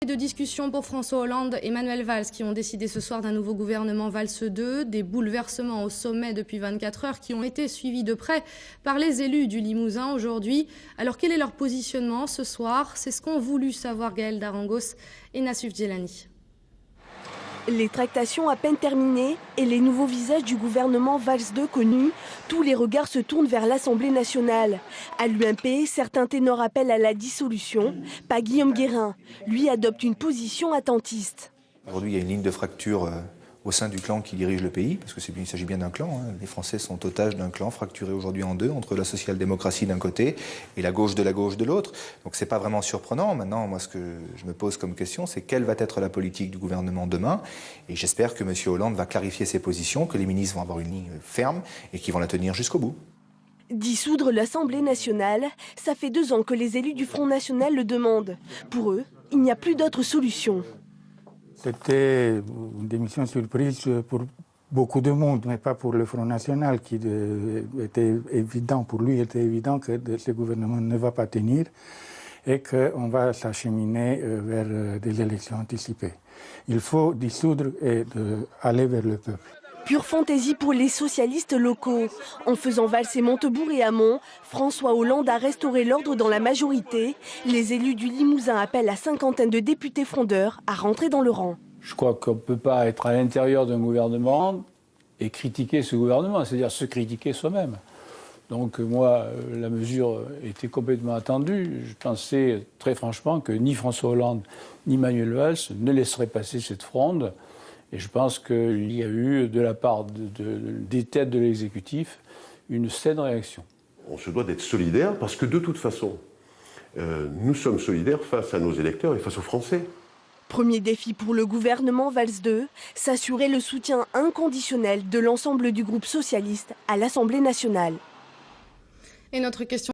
De discussion pour François Hollande et Manuel Valls qui ont décidé ce soir d'un nouveau gouvernement Valls 2, des bouleversements au sommet depuis 24 heures qui ont été suivis de près par les élus du Limousin aujourd'hui. Alors quel est leur positionnement ce soir? C'est ce qu'ont voulu savoir Gaël Darangos et Nassuf Djelani. Les tractations à peine terminées et les nouveaux visages du gouvernement Valls 2 connus, tous les regards se tournent vers l'Assemblée nationale. À l'UMP, certains ténors appellent à la dissolution. Pas Guillaume Guérin. Lui adopte une position attentiste. Aujourd'hui, il y a une ligne de fracture au sein du clan qui dirige le pays, parce qu'il s'agit bien d'un clan. Les Français sont otages d'un clan fracturé aujourd'hui en deux, entre la social-démocratie d'un côté et la gauche de l'autre. Donc c'est pas vraiment surprenant. Maintenant, moi, ce que je me pose comme question, c'est quelle va être la politique du gouvernement demain. Et j'espère que M. Hollande va clarifier ses positions, que les ministres vont avoir une ligne ferme et qu'ils vont la tenir jusqu'au bout. Dissoudre l'Assemblée nationale, ça fait 2 ans que les élus du Front National le demandent. Pour eux, il n'y a plus d'autre solution. C'était une démission surprise pour beaucoup de monde, mais pas pour le Front National, qui était évident, pour lui, était évident que ce gouvernement ne va pas tenir et qu'on va s'acheminer vers des élections anticipées. Il faut dissoudre et aller vers le peuple. Pure fantaisie pour les socialistes locaux. En faisant valser Montebourg et Hamon, François Hollande a restauré l'ordre dans la majorité. Les élus du Limousin appellent la cinquantaine de députés frondeurs à rentrer dans le rang. Je crois qu'on ne peut pas être à l'intérieur d'un gouvernement et critiquer ce gouvernement, c'est-à-dire se critiquer soi-même. Donc moi, la mesure était complètement attendue. Je pensais très franchement que ni François Hollande ni Manuel Valls ne laisseraient passer cette fronde. Et je pense qu'il y a eu, de la part des têtes de l'exécutif, une saine réaction. On se doit d'être solidaire parce que de toute façon, nous sommes solidaires face à nos électeurs et face aux Français. Premier défi pour le gouvernement Valls 2, s'assurer le soutien inconditionnel de l'ensemble du groupe socialiste à l'Assemblée nationale. Et notre question